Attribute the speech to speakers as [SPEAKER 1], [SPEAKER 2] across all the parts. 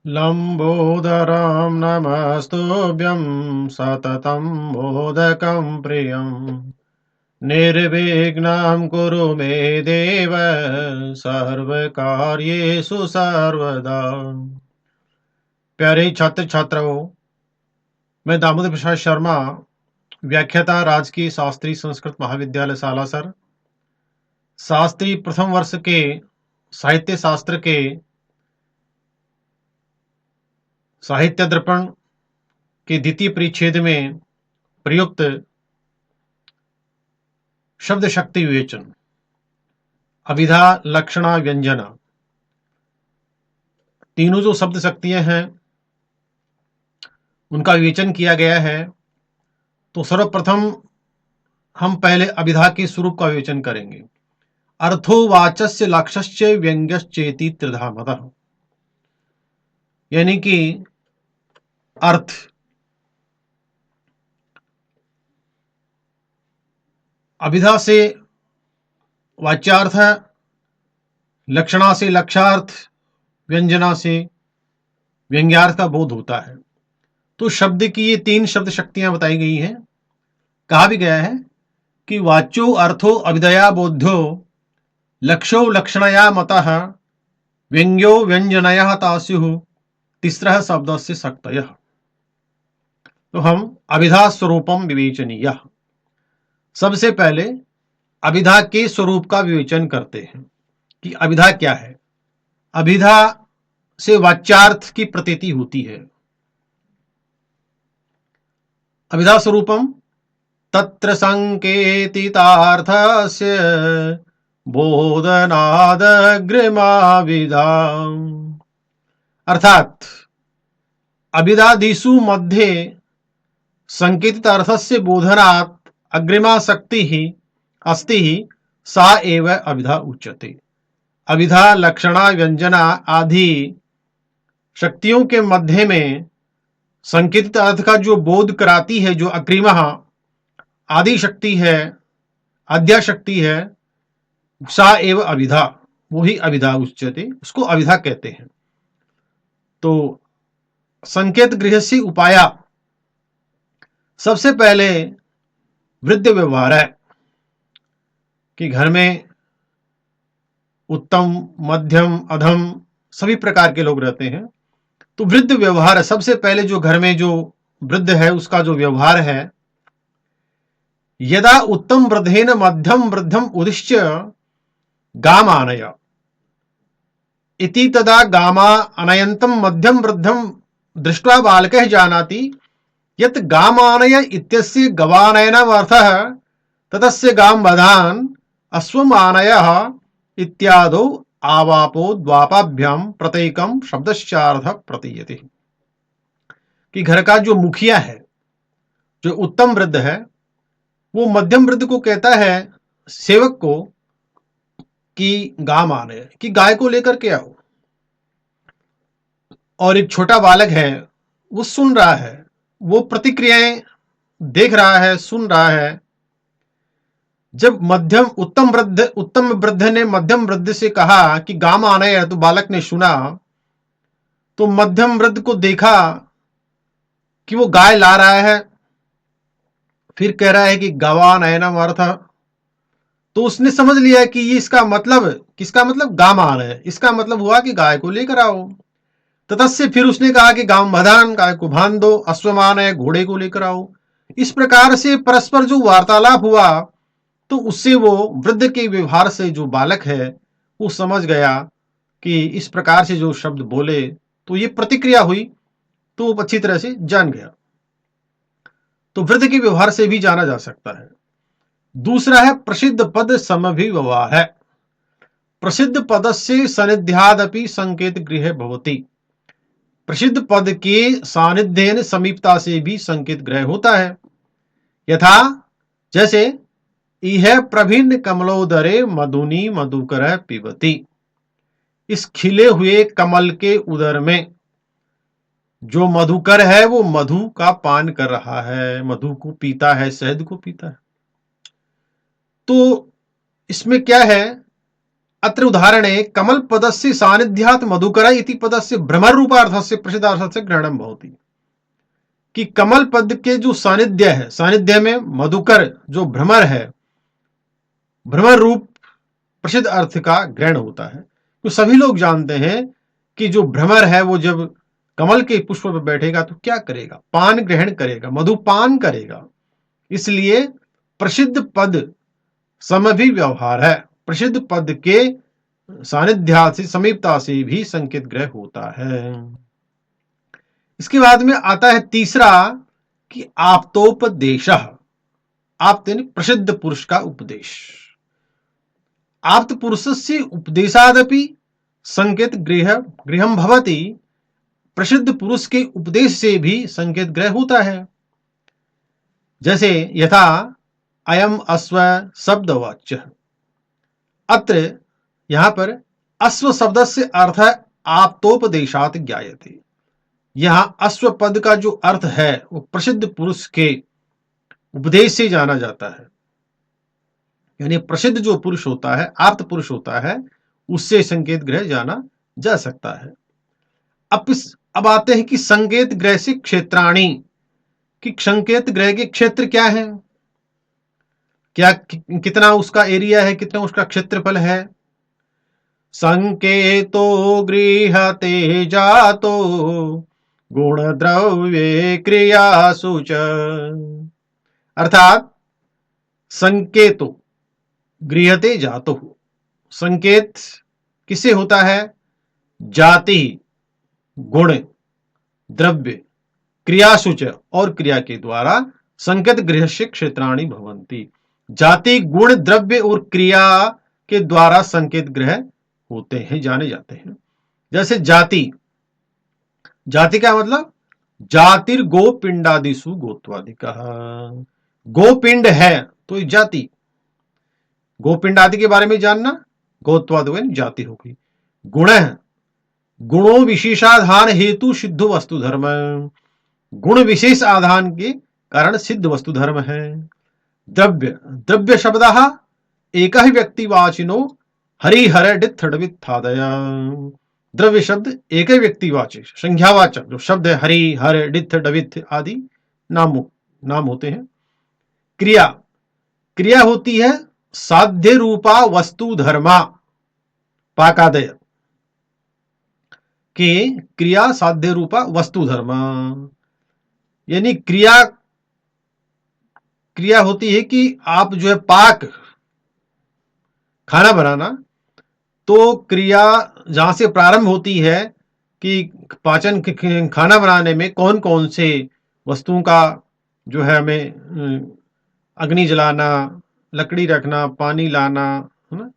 [SPEAKER 1] लम्बोदरं नमस्तुभ्यं सततं मोदकं प्रियं निर्विघ्नं कुरु मे देव सर्वकार्येषु सर्वदा। प्यारे छात्र छात्राओं, मैं दामोदर प्रसाद शर्मा, व्याख्याता, राजकीय शास्त्री संस्कृत महाविद्यालय सालासर, शास्त्री प्रथम वर्ष के साहित्य शास्त्र के साहित्य दर्पण के द्वितीय परिच्छेद में प्रयुक्त शब्द शक्ति विवेचन, अभिधा, लक्षणा, व्यंजना, तीनों जो शब्द शक्तियां हैं उनका विवेचन किया गया है। तो सर्वप्रथम हम पहले अभिधा के स्वरूप का विवेचन करेंगे। अर्थोवाचस्य लक्ष्यस्य व्यंग्यश्चेति त्रिधा मतः, यानी कि अर्थ, अभिधा से वाच्यार्थ, लक्षणा से लक्षार्थ, व्यंजना से व्यंग्यार्थ का बोध होता है। तो शब्द की ये तीन शब्द शक्तियां बताई गई हैं। कहा भी गया है कि वाच्यो अर्थो अभिधया बोध्यो लक्ष्यो लक्षणया मतः व्यंग्यो व्यंजनया तास्युः तीसरा शब्द से शक्तयः। तो हम अभिधा स्वरूपम विवेचनीय, सबसे पहले अभिधा के स्वरूप का विवेचन करते हैं कि अभिधा क्या है। अभिधा से वाच्यार्थ की प्रतीति होती है। अभिधा स्वरूपम तत्र संकेतितार्थस्य बोधनादग्रिमाविधा, अर्थात अभिधादिषु मध्ये संकेतित अर्थस्य बोधनात् अग्रिमा शक्ति ही अस्ति ही सा एव अभिधा उच्यते। अभिधा, लक्षणा, व्यंजना आदि शक्तियों के मध्य में संकेतित अर्थ का जो बोध कराती है, जो अग्रिमा आदि शक्ति है, आद्या शक्ति है, सा एव अभिधा, वही अभिधा उच्यते, उसको अभिधा कहते हैं। तो संकेत गृहस्य उपाया, सबसे पहले वृद्ध व्यवहार है कि घर में उत्तम, मध्यम, अधम सभी प्रकार के लोग रहते हैं। तो वृद्ध व्यवहार है, सबसे पहले जो घर में जो वृद्ध है उसका जो व्यवहार है, यदा उत्तम वृद्धेन मध्यम वृद्धम उद्दिश्य गाम आनय इति तदा गामा अनयंतम मध्यम वृद्धम दृष्ट्वा बालकः जानाति यत् गामानय इत्यस्य गवानयनमर्थः ततस्य गाम बधान अश्वमानयः इत्यादो आवापो द्वापाभ्याम प्रत्येकम शब्दश्चार्थ प्रतीयते। कि घर का जो मुखिया है, जो उत्तम वृद्ध है, वो मध्यम वृद्ध को कहता है, सेवक को, कि गाम आनय, कि गाय को लेकर के आओ। और एक छोटा बालक है, वो सुन रहा है, वो प्रतिक्रियाएं देख रहा है, सुन रहा है। जब उत्तम वृद्ध ने मध्यम वृद्ध से कहा कि गाम आनय, तो बालक ने सुना, तो मध्यम वृद्ध को देखा कि वो गाय ला रहा है, फिर कह रहा है कि गवानयनम अर्थ, तो उसने समझ लिया कि ये इसका मतलब, किसका मतलब, गाम आनय, इसका मतलब हुआ कि गाय को लेकर आओ। ततस्य फिर उसने कहा कि गाम बधान, गाय को बांध दो, अश्वमान है, घोड़े को लेकर आओ। इस प्रकार से परस्पर जो वार्तालाप हुआ, तो उससे वो वृद्ध के व्यवहार से जो बालक है वो समझ गया कि इस प्रकार से जो शब्द बोले तो ये प्रतिक्रिया हुई, तो वो अच्छी तरह से जान गया। तो वृद्ध के व्यवहार से भी जाना जा सकता है। दूसरा है प्रसिद्ध पद समभिव्यवहार है। प्रसिद्ध पद से सानिध्यादपि संकेत गृह भवति, प्रसिद्ध पद के सानिध्य समीपता से भी संकेत ग्रह होता है। यथा जैसे इह प्रभिन्न कमलोदरे मधुनी मधुकर पिबती, इस खिले हुए कमल के उदर में जो मधुकर है वो मधु का पान कर रहा है, मधु को पीता है, शहद को पीता है। तो इसमें क्या है अत्र उदाहरणे कमल पदस्य सानिध्यात् मधुकर इति पदस्य भ्रमर रूपार्थस्य प्रसिद्धार्थस्य ग्रहणं भवति कि कमल पद के जो सानिध्य है, सानिध्य में मधुकर जो भ्रमर है, भ्रमर रूप प्रसिद्ध अर्थ का ग्रहण होता है। तो सभी लोग जानते हैं कि जो भ्रमर है वो जब कमल के पुष्प पर बैठेगा तो क्या करेगा? पान ग्रहण करेगा, मधुपान करेगा। इसलिए प्रसिद्ध पद समभि व्यवहार है। प्रसिद्ध पद के सानिध्या से, समीपता से भी संकेत ग्रह होता है। इसके बाद में आता है तीसरा कि आप्तोपदेश। आप्त यानी प्रसिद्ध पुरुष का उपदेश। आप्त पुरुषस्य उपदेशादपि संकेत गृहम भवति। प्रसिद्ध पुरुष के उपदेश से भी संकेत ग्रह होता है। जैसे यथा अयम अश्व शब्दवाच्य। अत्र यहां पर अश्व शब्द से अर्थ है आप्तोपदेशात ज्ञायते। यहां अश्व पद का जो अर्थ है वो प्रसिद्ध पुरुष के उपदेश से जाना जाता है। यानी प्रसिद्ध जो पुरुष होता है, आप्त पुरुष होता है, उससे संकेत ग्रह जाना जा सकता है। अब आते हैं कि संकेत ग्रह से क्षेत्राणी, कि संकेत ग्रह के क्षेत्र क्या है, क्या कितना उसका एरिया है, कितना उसका क्षेत्रफल है। संकेतो गृहते जातो गुण द्रव्ये क्रियासु च। अर्थात संकेतो गृहते जातो, संकेत किससे होता है? जाति, गुण, द्रव्य, क्रियासुच और क्रिया के द्वारा संकेत गृह से क्षेत्राणि भवन्ति। जाति, गुण, द्रव्य और क्रिया के द्वारा संकेत ग्रह होते हैं, जाने जाते हैं। जैसे जाति, जाति का मतलब जातिर गोपिंडादिशु गोत्वादिका। गोपिंड है तो जाति, गोपिंड आदि के बारे में जानना, गोत्वाद जाति होगी। गुण, गुणों विशेषाधान हेतु सिद्ध वस्तु धर्म, गुण विशेष आधान के कारण सिद्ध वस्तु धर्म है। द्रव्य, द्रव्य शब्द एक ही व्यक्तिवाचिनो हरिहर डित्थडवित्थादय। द्रव्य शब्द एक ही व्यक्तिवाचक, संज्ञावाचक जो शब्द है हरि, हर, डित्थ, डवित्थ आदि नाम होते हैं। क्रिया, क्रिया होती है साध्य रूपा वस्तु धर्मा पाकादय, के क्रिया साध्य रूपा वस्तु धर्मा। यानी क्रिया, क्रिया होती है कि आप जो है पाक, खाना बनाना, तो क्रिया जहां से प्रारंभ होती है कि पाचन, खाना बनाने में कौन कौन से वस्तुओं का जो है हमें अग्नि जलाना, लकड़ी रखना, पानी लाना, है ना,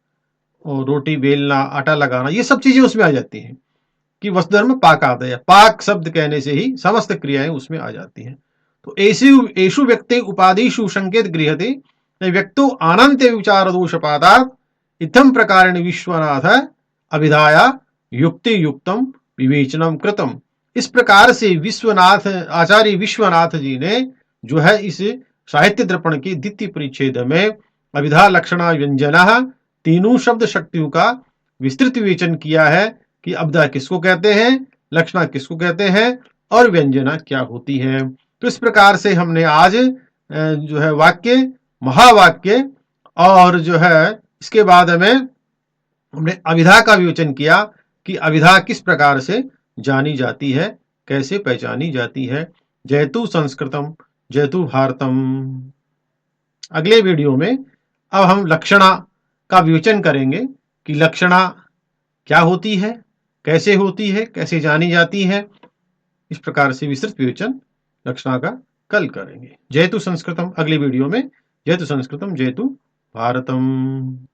[SPEAKER 1] और रोटी बेलना, आटा लगाना, ये सब चीजें उसमें आ जाती हैं कि वस्तु धर्म पाकादय। पाक शब्द कहने से ही समस्त क्रियाएं उसमें आ जाती हैं। तो एषु व्यक्ति उपाधिषु संकेत गृह्यते व्यक्तो आनंत्य विचार दोषपादात् इत्थं प्रकारेण विश्वनाथ अभिधाया युक्ति युक्तम विवेचनम कृतम। इस प्रकार से विश्वनाथ, आचार्य विश्वनाथ जी ने जो है इस साहित्य दर्पण के द्वितीय परिच्छेद में अभिधा, लक्षणा, व्यंजना, तीनों शब्द शक्तियों का विस्तृत विवेचन किया है कि अभिधा किसको कहते हैं, लक्षणा किसको कहते हैं और व्यंजना क्या होती है। तो इस प्रकार से हमने आज जो है वाक्य, महावाक्य और जो है इसके बाद में हमने अभिधा का विवेचन किया कि अभिधा किस प्रकार से जानी जाती है, कैसे पहचानी जाती है। जयतु संस्कृतम जयतु भारतम। अगले वीडियो में अब हम लक्षणा का विवेचन करेंगे कि लक्षणा क्या होती है, कैसे होती है, कैसे जानी जाती है। इस प्रकार से विस्तृत विवेचन लक्षणा का कल करेंगे। जयतु संस्कृतम अगले वीडियो में। जयतु संस्कृतम जयतु भारतम।